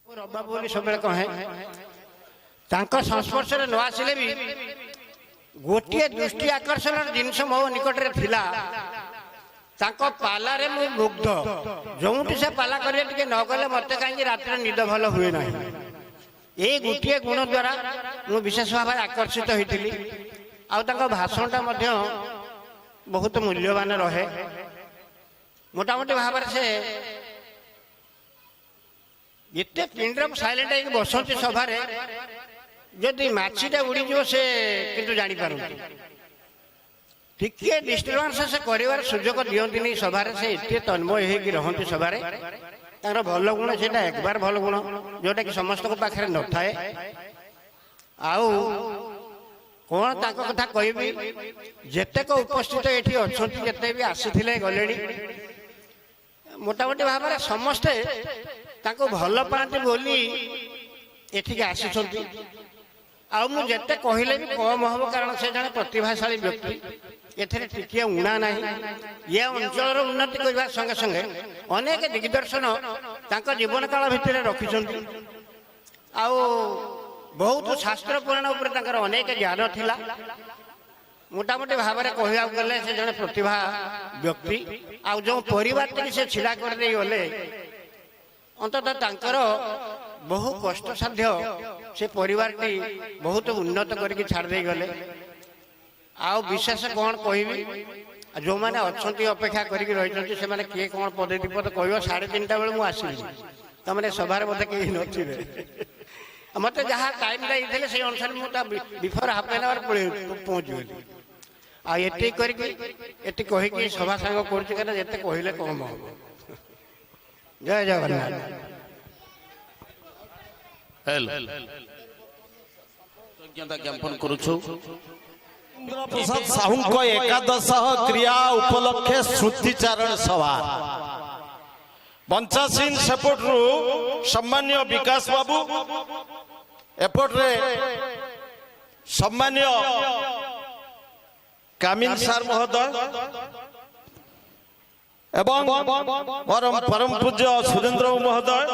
S4: ରବାବୁ ବୋଲି ସବୁବେଳେ କହେ। ତାଙ୍କ ସଂସ୍ପର୍ଶରେ ନ ଆସିଲେ ବି ଗୋଟିଏ ଦୃଷ୍ଟି ଆକର୍ଷଣର ଜିନିଷ ମୋ ନିକଟରେ ଥିଲା। ତାଙ୍କ ପାଲାରେ ମୁଁ ମୁଗ୍ଧ। ଯେଉଁଠି ସେ ପାଲା କରିବା ଟିକେ ନ ଗଲେ ମୋତେ କାହିଁକି ରାତିରେ ନିଦ ଭଲ ହୁଏ ନାହିଁ। ଏଇ ଗୋଟିଏ ଗୁଣ ଦ୍ୱାରା ମୁଁ ବିଶେଷ ଭାବରେ ଆକର୍ଷିତ ହୋଇଥିଲି। ଆଉ ତାଙ୍କ ଭାଷଣଟା ମଧ୍ୟ ବହୁତ ମୂଲ୍ୟବାନ ରହେ। ମୋଟାମୋଟି ଭାବରେ ସେ ଏତେ ପିଣ୍ଡ ସାଇଲେଣ୍ଟ ହେଇକି ବସନ୍ତି ସଭାରେ, ଯଦି ମାଛିଟା ଉଡ଼ିଯିବ ସେ କିନ୍ତୁ ଜାଣିପାରନ୍ତି। ଟିକିଏ ଡିଷ୍ଟର୍ବାନ୍ସ ସେ କରିବାର ସୁଯୋଗ ଦିଅନ୍ତିନି ସଭାରେ। ସେ ଏତେ ତନ୍ମୟ ହେଇକି ରହନ୍ତି ସଭାରେ। ତାଙ୍କର ଭଲ ଗୁଣ ସେଇଟା ଏକବାର ଭଲ ଗୁଣ, ଯେଉଁଟାକି ସମସ୍ତଙ୍କ ପାଖରେ ନଥାଏ। ଆଉ କ'ଣ ତାଙ୍କ କଥା କହିବି, ଯେତେକ ଉପସ୍ଥିତ ଏଠି ଅଛନ୍ତି, ଯେତେ ବି ଆସିଥିଲେ ଗଲେଣି, ମୋଟାମୋଟି ଭାବରେ ସମସ୍ତେ ତାଙ୍କୁ ଭଲ ପାଆନ୍ତି ବୋଲି ଏଠିକି ଆସିଛନ୍ତି। ଆଉ ମୁଁ ଯେତେ କହିଲେ ବି କମ୍ ହେବ, କାରଣ ସେ ଜଣେ ପ୍ରତିଭାଶାଳୀ ବ୍ୟକ୍ତି। ଏଥିରେ ଟିକିଏ ଉଣା ନାହିଁ। ଏ ଅଞ୍ଚଳର ଉନ୍ନତି କରିବା ସଙ୍ଗେ ସଙ୍ଗେ ଅନେକ ଦିଗ୍ଦର୍ଶନ ତାଙ୍କ ଜୀବନ କାଳ ଭିତରେ ରଖିଛନ୍ତି। ଆଉ ବହୁତ ଶାସ୍ତ୍ର ପୁରାଣ ଉପରେ ତାଙ୍କର ଅନେକ ଜ୍ଞାନ ଥିଲା। ମୋଟାମୋଟି ଭାବରେ କହିବାକୁ ଗଲେ ସେ ଜଣେ ପ୍ରତିଭା ବ୍ୟକ୍ତି। ଆଉ ଯେଉଁ ପରିବାରଟିକି ସେ ଛିଡ଼ା କରିଦେଇ ଗଲେ, ଅନ୍ତତଃ ତାଙ୍କର ବହୁ କଷ୍ଟସାଧ୍ୟ ସେ ପରିବାରଟି ବହୁତ ଉନ୍ନତ କରିକି ଛାଡ଼ି ଦେଇ ଗଲେ। ଆଉ ବିଶେଷ କ'ଣ କହିବି, ଯେଉଁମାନେ ଅଛନ୍ତି ଅପେକ୍ଷା କରିକି ରହିଛନ୍ତି, ସେମାନେ କିଏ କ'ଣ ପଦେ ବିପଦ କହିବ। 3:30 ବେଳେ ମୁଁ ଆସିଲି, ତାମାନେ ସଭାରେ ବୋଧେ କେହି ନଥିବେ। ମୋତେ ଯାହା ଟାଇମ୍ ଦେଇଥିଲେ ସେଇ ଅନୁସାରେ ମୁଁ ତା ବିଫୋର ହାଫ୍ ଆନ୍ ଆୱାର ପହଞ୍ଚିଗଲି। ଆଉ ଏତିକି କରିକି ଏଠି କହିକି ସଭା ସାଙ୍ଗ କରୁଛି, କାହିଁକିନା ଯେତେ କହିଲେ କମ୍ ହେବ। ଜୟ ଜଗନ୍ନାଥ।
S1: କୃତଜ୍ଞତା ଜ୍ଞାପନ କରୁଛୁ।
S6: प्रसाद साहू एकादश क्रिया उपलक्षे श्रुतिचारण सभा बंचासीन सेपटू सम्मान्य विकास बाबू एपट्रे सम्मान्य कामिन सार महोदय एवं परम पूज्य सुरेंद्र महोदय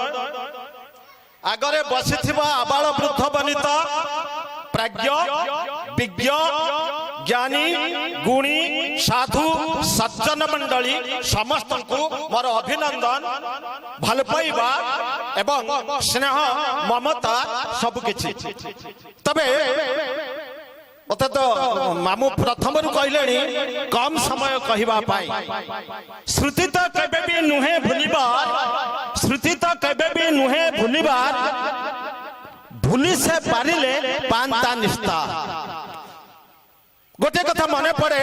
S6: आगरे बसी आबाल वृद्ध वनिता प्राज्ञ विज्ञ ज्ञानी गुणी साधु सज्जन मंडली समस्त को मोर अभिनंदन भल पाइबा एवं स्नेह ममता सबकिछि तबे मत तो मामू प्रथम कहले कम समय कहवा श्रुति तो केबे भी नुहे भूलिबार श्रुति तो केबे भी नुहे भूलिबार भूली से पारिले पांता निस्ता गोटे कथा मन पड़े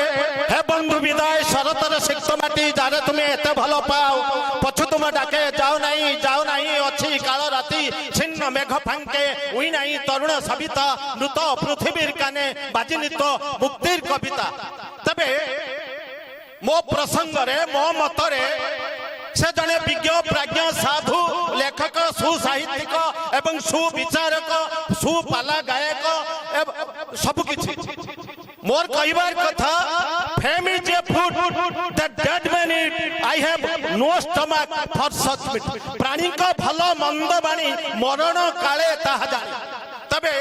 S6: हे बंधु विदाय शरतर सिक्त माटी जारे तुम्हें एत भल पाओ पछु तुम डाके जाओ नहीं अच्छी काल राति छिन्न मेघ फांके उई नहीं तरुण सविता नृत पृथ्वीर काने बाजिनित मुक्तिर कविता तबे मो प्रसंग रे मो मतरे से जने विज्ञ प्राज्ञ साधु लेखक सुसाहित्यिक एवं सुविचारक सुपाला गायक सबकिछि मोर कहिबार कथा fame is a food that dead men eat I have no stomach for such meat प्राणी का भलो मंद बाणी मरण काले ताहा जाने तबे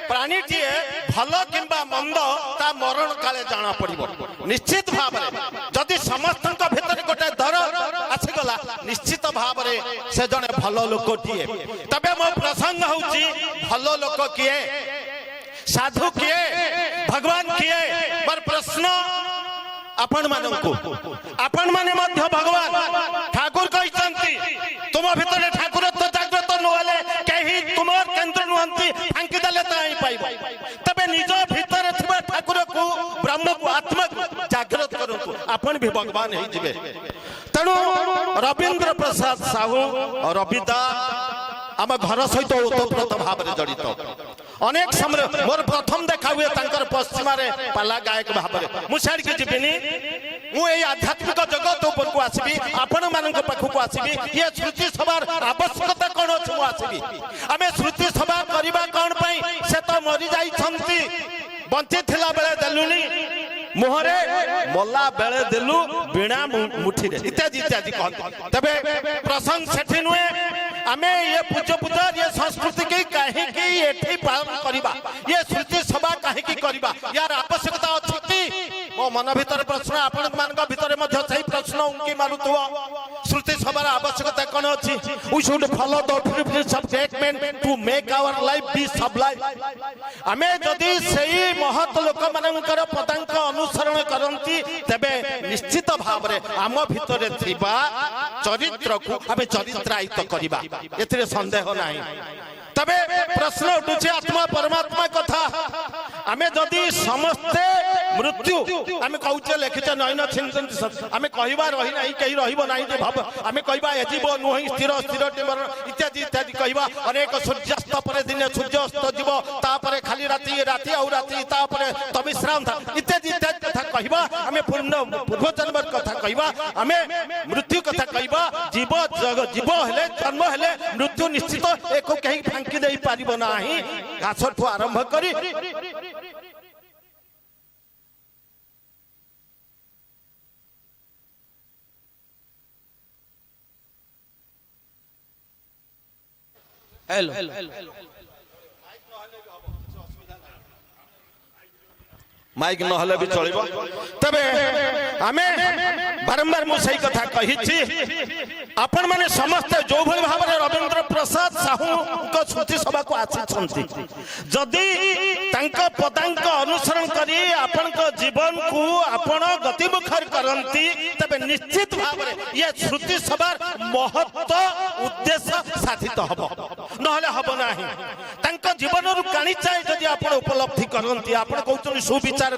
S6: प्राणीटीए भलो किंबा मंद ता मरण काले जाना पड़िबो निश्चित भाव रे जदि समस्त भीतर गोटे दर आसीगला निश्चित भाव रे से जने भलो लोकटीए तबे मो प्रसंग होउची भलो लोक किए साधु किए भगवान किए पर प्रश्न आपण माने मध्य भगवान ठाकुर कहते तुम भीतर ठाकुर तो जागृत नहले कहीं तुम केन्द्र नुहंती फांकी देले पाइब तबे निज भीतर थिबा ठाकुर को ब्रह्म को आत्मा को जागृत करंतु आपण भी भगवान ही जिवे तेणु रविंद्र प्रसाद साहू रविदा आम घर सहित ओतप्रोत भाव में जड़ित अनेक समय मोर प्रथम देखा हुए तांकर पश्चिमा रे पाला गायक भाव में मुझे के जीविनी मु ए आध्यात्मिक जगत ऊपर को आसीबी आपण मानक पाखु को आसीबी ये श्रुति सभार आवश्यकता कोन अछि मु आसीबी आमे श्रुति सभा करबा कोन पई से तो मरि जाई छंती बंची थिला बेले देलुनी मुहरे मोला बेले देलु बिना मुठी रे इत्यादि इत्यादि कहन तबे प्रसंग सेठी नुए आमे ये पूज्य पूजा ये संस्कृति की कहीं की एठी पालन करिबा ये श्रुति सभा कहीं की करिबा यार आवश्यकता अछि मो मन भीतर प्रश्न आपण मानक भीतर मध्य सही प्रश्न उनकी मारुतवा श्रुति सभार आवश्यकता कोन अछि we should follow the principles of statement to make our life be sublime आमे जदि सही महत लोक मानकर पदांक अनुसरण करंती तबे निश्चित भाव रे आम भीतर थिबा चरित्र को आमे चरित्रायित करिबा एथिरे संदेह नाही तबे प्रश्न उठुचे आत्मा परमात्मा कथा आमे जदि समस्ते मृत्यु आमे कहउचे लेखिचे नयन छिंतन आमे कहिबा रहि नाही केही रहिबो नाही जे भाव आमे कहिबा एजीबो नुहि स्थिर स्थिर टिमर इत्यादि इत्यादि कहिबा अनेक सूर्यास्त परे दिन सूर्य अस्त जीवो तापरे खाली राति राति औ राति तापरे तविश्राम था इत्यादि इत्यादि कथा कहिबा आमे पूर्व जन्मर कथा कहिबा आमे मृत्यु कथा कहिबा जीव हेले जन्म हेले मृत्यु निश्चित एको केही फांकी देई पारिबो नाही घासठू आरंभ करी
S1: हेलो
S6: माइक नहले भी चलिबो तबे आमे बारंबार मु सही कथा कहिछि आपण माने समस्त जो भली भाव रे रविंद्र प्रसाद साहू को श्रुति सभा को आछि छंती जदी तांक पदांक अनुसरण करी आपण को जीवन को आपण गतिमुखर करंती तबे निश्चित भाव रे ये श्रुति सभार महत्व उद्देश्य साधित हबो नहले हबो नाही तांक जीवन रु काणी चाहे जदी आपण उपलब्धि करती आपण कहते सुविचार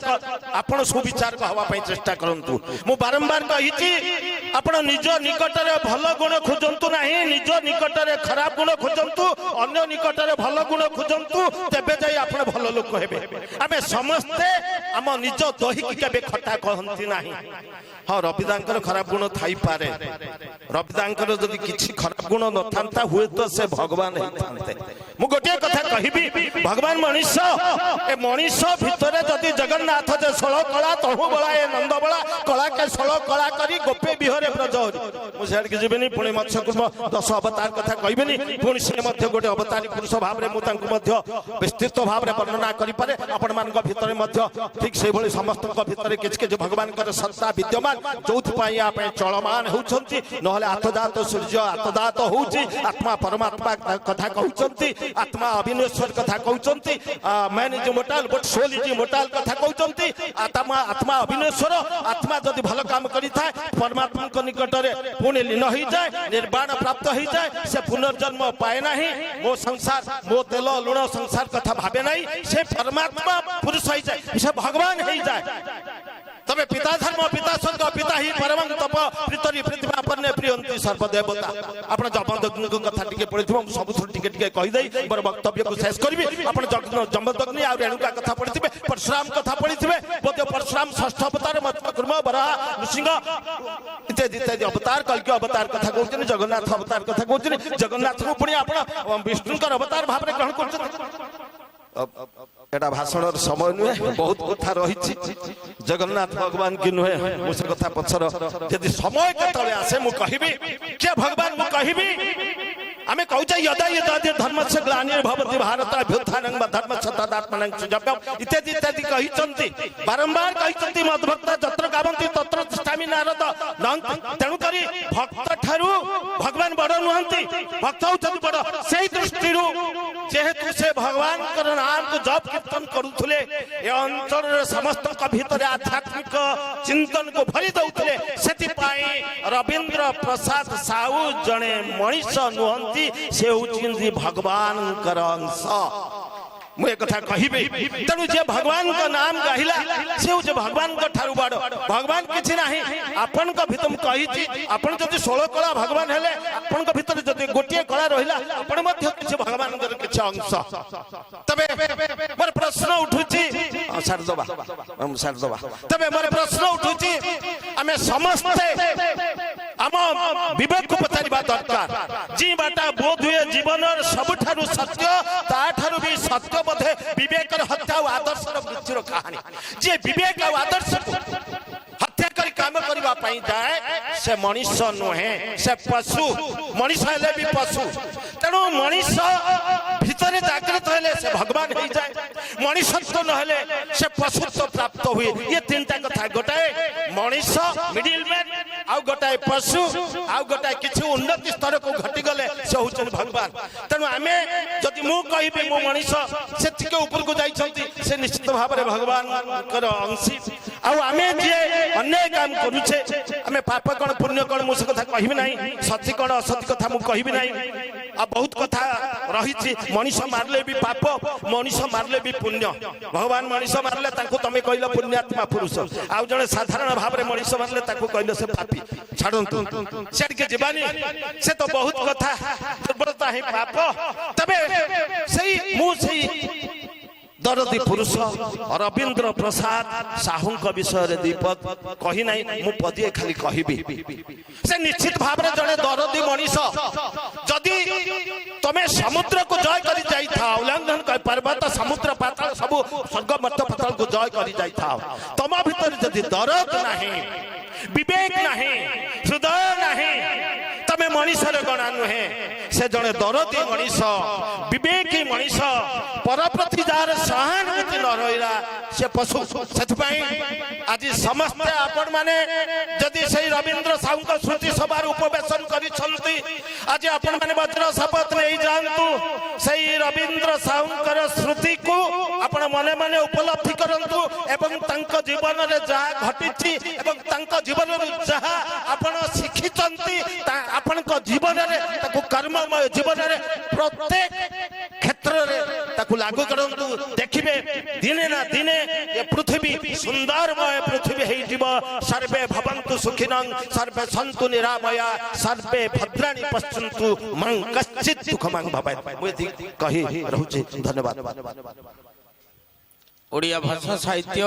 S6: आपण सुविचार हवा चेष्टा करंतु मु बारंबार कही आपण निज निकट में भल गुण खोजंतु नहीं निज निकट में खराब गुण खोजंतु अन्य निकट में भल गुण खोजंतु तेबे जाई आपण भल लोक हेबे आमे समस्ते आम निज दही केबे खटा कहंती नहीं हाँ रविदांकर खराब गुण थाई पारे रविदांकर जदि किछि खराब गुण न थांता हुए तो से भगवान होते मु गोटे कथा कहिबी भगवान मनीष ए मनीष भितरे जदि जगन्नाथ जे 16 कला तहु बळा ए नंद बळा कला के 16 कला करी गोपे बिहरे ब्रजहरि मु सेड के जिबेनी पुणी मत्स्य कुर्म 10 अवतार कथा कहिबेनी पुणी से मध्य गोटे अवतारी पुरुष भाव रे मु तांकु मध्य विस्तृत भाव रे वर्णना करि पारे आपण मानक भितरे मध्य ठीक से भली समस्त भितरे किछ के भगवान कर सत्ता विद्यमान जोथपाई आप चलमान होउछंती नहले आत्मदात सूर्य आत्मदात होउची आत्मा परमात्मा कथा कहउछंती आत्मा अविनेश्वर कथा कहउछंती man is mortal but soul is mortal कथा कहउछंती आत्मा आत्मा अविनेश्वर आत्मा जदि भल काम करि थाए परमात्मा को निकट रे पुणे लीन होई जाए निर्वाण प्राप्त होई जाए से पुनर्जन्म पाए नाही मो संसार मो तेल लुण संसार कथा भाबे नाही से परमात्मा पुरुष होई जाए से भगवान होई जाए तबे पिता धर्म पिता स्वर्ग पिता ही परमं तप पृथ्वी पृथ्वी अपने प्रियंती सर्वदेवता आपण जमदग्नि को कथा टिके पढिथिबो सब टिके टिके कहि देई बर वक्तव्य को शेष करबी आपण जमदग्नि आ रेणुका कथा पढिथिबे परशुराम कथा पढिथिबे बोध परशुराम षष्ठ अवतार मत्स्य कुर्म वराह नृसिंह इत्यादि इत्यादि अवतार कल्कि अवतार कथा कहउछन जगन्नाथ अवतार कथा कहउछन जगन्नाथ को पुणी आपण विष्णुकर अवतार भाव रे ग्रहण करछन एटा भाषण समय नुहे बहुत कथा रही जगन्नाथ भगवान की नुहे मुझे कथा पछर यदि समय केतले आसे मु कहिबी के भगवान मु कहिबी आमे कहउछे यदा यदा धर्मस्य ग्लानिर्भवति भारत अभ्युत्थानं धर्मस्य तदात्मनं सुजप्यम इत्यादि इत्यादि कहिचंती बारंबार कहिचंती मद्भक्त जत्र गावंती तत्र तिष्ठामि नारद तेणु करी भक्त ठारू भगवान बड़ नुहंती भक्त होउछन बड़ सेही दृष्टिरु जेहेतु से भगवान कर नाम को जप कीर्तन करुथले ए अंचल समस्त भीतर आध्यात्मिक चिंतन को भरी दउथले सेति पाई रविंद्र प्रसाद साहू जणे मनीष नुहंती से होउछिन भगवान कर अंश मु एक कथा कहिबे तेणु जे भगवान का नाम गाहिला से जे भगवान का ठारू बड़ भगवान किछि नाही आपन का भितर कहि छी आपन जदि 16 कला भगवान हेले आपन का भितर जदि गोटिए कला रहिला आपन मध्य किछि भगवान कर किछि अंश तबे मोर प्रश्न उठुछि सारदबा तबे मोर प्रश्न उठुछि आमे समस्ते आम विवेक को पचारिबा दरकार जी बाटा बोध हुए जीवन सबठारु सत्य ता ठारु भी सत्य बोधे विवेक हत्या और आदर्श मृत्युर कहानी जे विवेक और आदर्श को हत्या करी काम करबा पई जाए से मनीष नुहे से पशु मनीष हेले भी पशु तेणु मनीष भितरे जागृत हेले से भगवान हो जाए मनीषत्व न हेले से पशुत्व प्राप्त हुए ये तीनटा कथा गोटाए मनीष मिडिल मैन आउ गोटाए पशु आउ गोटाए किछु उन्नति स्तर को घटी गले से होचन भगवान तेणु आमे जदि मु कहिबे मो मनीष से टिके ऊपर को जाइछंती से निश्चित भाव रे भगवान कर अंशी आउ आमे जे अन्याय काम करूछे आमे पाप कोन पुण्य कोन मु से कथा कहिबी नाही सत्य कोन असत्य कथा मु कहिबी नाही आ बहुत कथा रही मनीष मारले भी पाप मनीष मारले भी पुण्य भगवान मनीष मारले तांको तमे कहला पुण्यात्मा पुरुष आउ जने साधारण भाव रे मनीष मारले तांको कहले से पापी छाडंतु सेड के जीवानी से तो बहुत कथा दुर्बलता है पाप तबे सही मु सही दरदी पुरुष रविंद्र प्रसाद साहू विषय दीपक कही ना मु पदिए खाली कहबी से निश्चित भाव में जड़े दरदी मनीष जदि तमे समुद्र को जय कर जाइथा उल्लंघन कर पर्वत समुद्र पाताल सब स्वर्ग मर्त्य पाताल को जय कर जाइथा तम भीतर जदि दरद नहीं विवेक नहीं हृदय नहीं तमे मनीष गणा नुहे से जड़े दरदी मनीष विवेकी मनीष पर प्रति जार सहानुभूति न रहा से पशु से आज समस्ते आपण माने जदि से रविंद्र साहू स्मृति सभा उपवेशन करिसंती आज आपण माने वज्र शपथ नहीं जानतु से रविंद्र साहू स्मृति को आपण मने मने उपलब्धि करंतु एवं तंक जीवन रे जहा घटिछि एवं तंक जीवन रे जहा आपण शिखिचंती आपण को जीवन रे ताको कर्ममय जीवन रे प्रत्येक क्षेत्र रे ତାକୁ ଲାଗୁ କରନ୍ତୁ ଦେଖିବେ ଦିନେ ନା ଦିନେ ଏ ପୃଥିବୀ ସୁନ୍ଦରମୟ ପୃଥିବୀ ହେଇଯିବ। ସର୍ବେ ଭବନ୍ତୁ ସୁଖିନଂ ସର୍ବେ ସନ୍ତୁ ନିରାମୟା ସର୍ବେ ଭଦ୍ରାଣୀ ପଶ୍ୟନ୍ତୁ ମଂ କଶ୍ଚିତ୍ ଦୁଃଖମଂ ଭବେତ୍। ମୁଁ ଏତିକି କହି ରହୁଛି, ଧନ୍ୟବାଦ।
S1: ଓଡ଼ିଆ ଭାଷା ସାହିତ୍ୟ